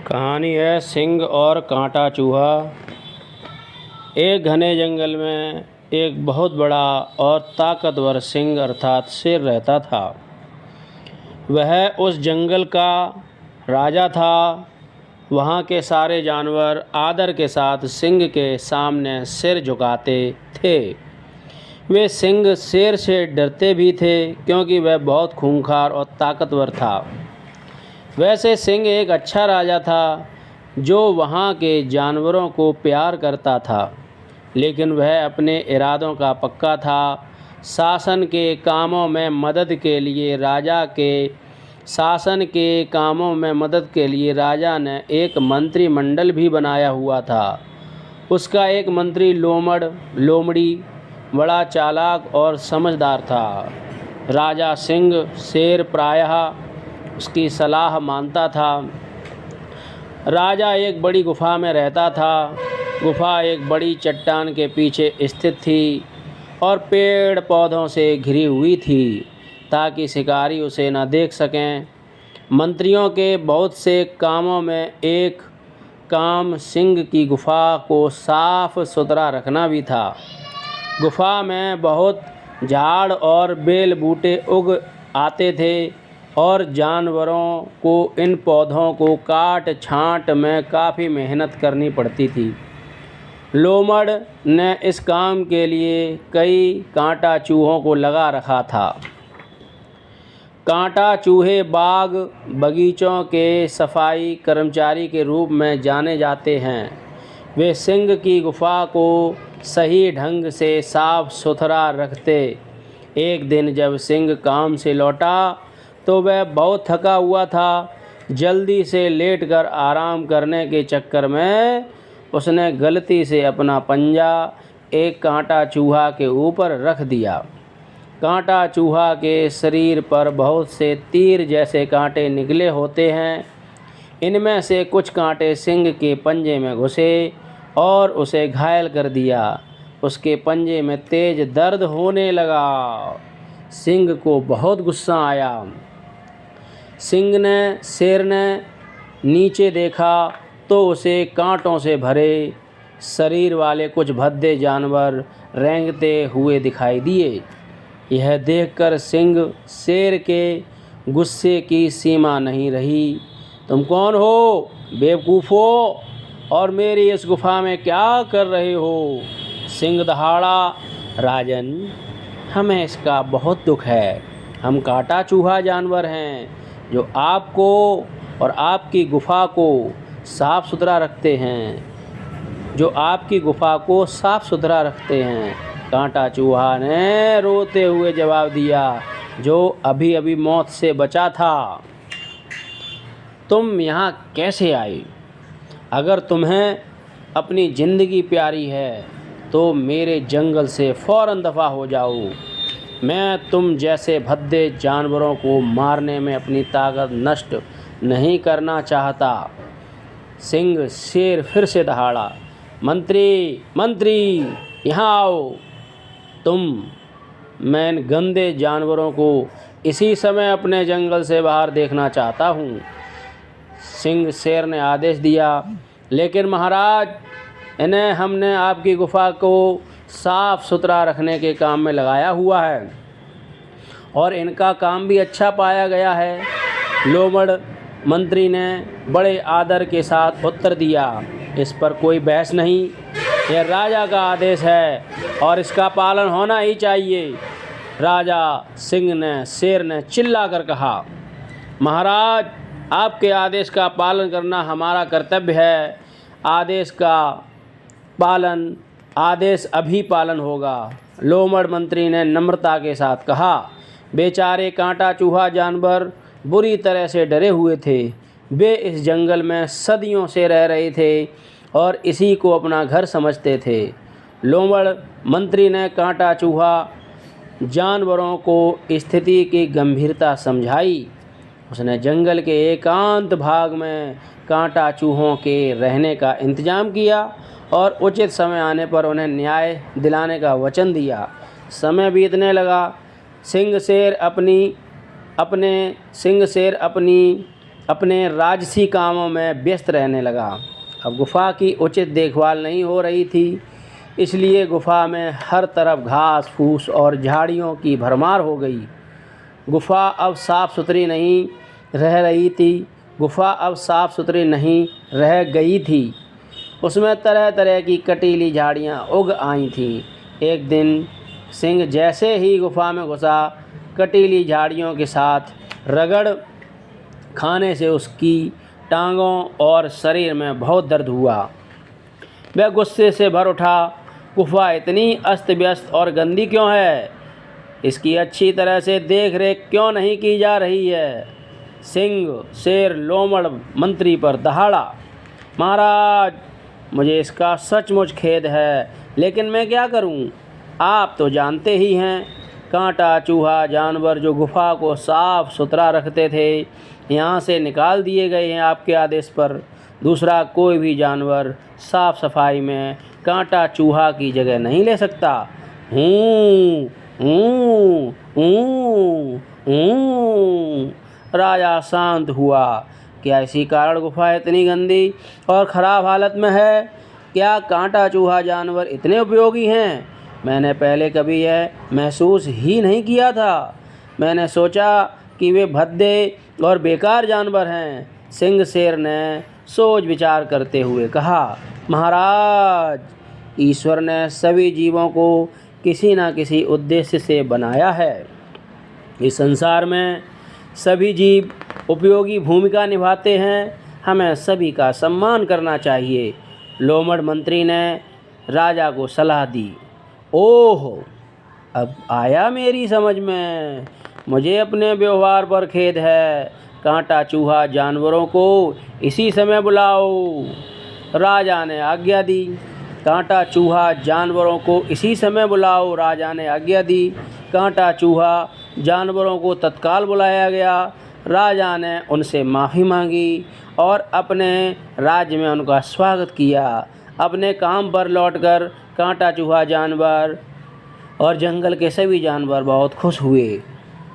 कहानी है सिंह और कांटा चूहा। एक घने जंगल में एक बहुत बड़ा और ताकतवर सिंह अर्थात शेर रहता था। वह उस जंगल का राजा था। वहाँ के सारे जानवर आदर के साथ सिंह के सामने सिर झुकाते थे। वे सिंह शेर से डरते भी थे क्योंकि वह बहुत खूंखार और ताकतवर था। वैसे सिंह एक अच्छा राजा था जो वहाँ के जानवरों को प्यार करता था, लेकिन वह अपने इरादों का पक्का था। शासन के कामों में मदद के लिए राजा ने एक मंत्रिमंडल भी बनाया हुआ था। उसका एक मंत्री लोमड़ी बड़ा चालाक और समझदार था। राजा सिंह शेर प्रायः उसकी सलाह मानता था। राजा एक बड़ी गुफा में रहता था। गुफा एक बड़ी चट्टान के पीछे स्थित थी और पेड़ पौधों से घिरी हुई थी ताकि शिकारी उसे न देख सकें। मंत्रियों के बहुत से कामों में एक काम सिंह की गुफा को साफ सुथरा रखना भी था। गुफा में बहुत झाड़ और बेल बूटे उग आते थे और जानवरों को इन पौधों को काट छांट में काफ़ी मेहनत करनी पड़ती थी। लोमड़ ने इस काम के लिए कई कांटा चूहों को लगा रखा था। कांटा चूहे बाग बगीचों के सफाई कर्मचारी के रूप में जाने जाते हैं। वे सिंह की गुफा को सही ढंग से साफ सुथरा रखते। एक दिन जब सिंह काम से लौटा तो वह बहुत थका हुआ था। जल्दी से लेटकर आराम करने के चक्कर में उसने गलती से अपना पंजा एक कांटा चूहा के ऊपर रख दिया। कांटा चूहा के शरीर पर बहुत से तीर जैसे कांटे निकले होते हैं। इनमें से कुछ कांटे सिंह के पंजे में घुसे और उसे घायल कर दिया। उसके पंजे में तेज दर्द होने लगा। सिंह को बहुत गुस्सा आया। शेर ने नीचे देखा तो उसे कांटों से भरे शरीर वाले कुछ भद्दे जानवर रेंगते हुए दिखाई दिए। यह देखकर शेर के गुस्से की सीमा नहीं रही। तुम कौन हो बेवकूफ़ो, और मेरी इस गुफा में क्या कर रहे हो? सिंह दहाड़ा, राजन, हमें इसका बहुत दुख है। हम कांटा चूहा जानवर हैं जो आपको और आपकी गुफा को साफ़ सुथरा रखते हैं। कांटा चूहा ने रोते हुए जवाब दिया, जो अभी अभी मौत से बचा था। तुम यहाँ कैसे आए? अगर तुम्हें अपनी ज़िंदगी प्यारी है तो मेरे जंगल से फ़ौरन दफ़ा हो जाओ। मैं तुम जैसे भद्दे जानवरों को मारने में अपनी ताकत नष्ट नहीं करना चाहता। शेर फिर से दहाड़ा, मंत्री, यहाँ आओ। मैं इन गंदे जानवरों को इसी समय अपने जंगल से बाहर देखना चाहता हूँ। शेर ने आदेश दिया, लेकिन महाराज, इन्हें हमने आपकी गुफा को साफ़ सुथरा रखने के काम में लगाया हुआ है और इनका काम भी अच्छा पाया गया है। लोमड़ मंत्री ने बड़े आदर के साथ उत्तर दिया, इस पर कोई बहस नहीं। यह राजा का आदेश है और इसका पालन होना ही चाहिए। राजा शेर ने चिल्लाकर कहा, महाराज, आपके आदेश का पालन करना हमारा कर्तव्य है। आदेश अभी पालन होगा। लोमड़ मंत्री ने नम्रता के साथ कहा। बेचारे कांटा चूहा जानवर बुरी तरह से डरे हुए थे। वे इस जंगल में सदियों से रह रहे थे और इसी को अपना घर समझते थे। लोमड़ मंत्री ने कांटा चूहा जानवरों को स्थिति की गंभीरता समझाई। उसने जंगल के एकांत भाग में कांटा चूहों के रहने का इंतजाम किया और उचित समय आने पर उन्हें न्याय दिलाने का वचन दिया। समय बीतने लगा। सिंह शेर अपनी अपने राजसी कामों में व्यस्त रहने लगा। अब गुफा की उचित देखभाल नहीं हो रही थी, इसलिए गुफा में हर तरफ घास फूस और झाड़ियों की भरमार हो गई। गुफा अब साफ़ सुथरी नहीं रह गई थी। उसमें तरह तरह की कटीली झाड़ियाँ उग आई थीं। एक दिन सिंह जैसे ही गुफा में घुसा, कटीली झाड़ियों के साथ रगड़ खाने से उसकी टांगों और शरीर में बहुत दर्द हुआ। वह गुस्से से भर उठा। गुफा इतनी अस्त व्यस्त और गंदी क्यों है? इसकी अच्छी तरह से देख रेख क्यों नहीं की जा रही है? सिंह शेर लोमड़ मंत्री पर दहाड़ा। महाराज, मुझे इसका सचमुच खेद है, लेकिन मैं क्या करूं? आप तो जानते ही हैं, कांटा चूहा जानवर जो गुफा को साफ सुथरा रखते थे, यहाँ से निकाल दिए गए हैं आपके आदेश पर। दूसरा कोई भी जानवर साफ सफाई में कांटा चूहा की जगह नहीं ले सकता। हूँ हूँ हूँ हूँ। राजा शांत हुआ। क्या इसी कारण गुफा इतनी गंदी और ख़राब हालत में है? क्या कांटा चूहा जानवर इतने उपयोगी हैं? मैंने पहले कभी यह महसूस ही नहीं किया था। मैंने सोचा कि वे भद्दे और बेकार जानवर हैं। सिंह शेर ने सोच विचार करते हुए कहा, महाराज, ईश्वर ने सभी जीवों को किसी न किसी उद्देश्य से बनाया है। इस संसार में सभी जीव उपयोगी भूमिका निभाते हैं। हमें सभी का सम्मान करना चाहिए। लोमड़ मंत्री ने राजा को सलाह दी। ओह, अब आया मेरी समझ में। मुझे अपने व्यवहार पर खेद है। कांटा चूहा जानवरों को इसी समय बुलाओ। राजा ने आज्ञा दी। कांटा चूहा जानवरों को इसी समय बुलाओ। राजा ने आज्ञा दी। कांटा चूहा जानवरों को तत्काल बुलाया गया। राजा ने उनसे माफ़ी मांगी और अपने राज्य में उनका स्वागत किया। अपने काम पर लौटकर कांटा चूहा जानवर और जंगल के सभी जानवर बहुत खुश हुए।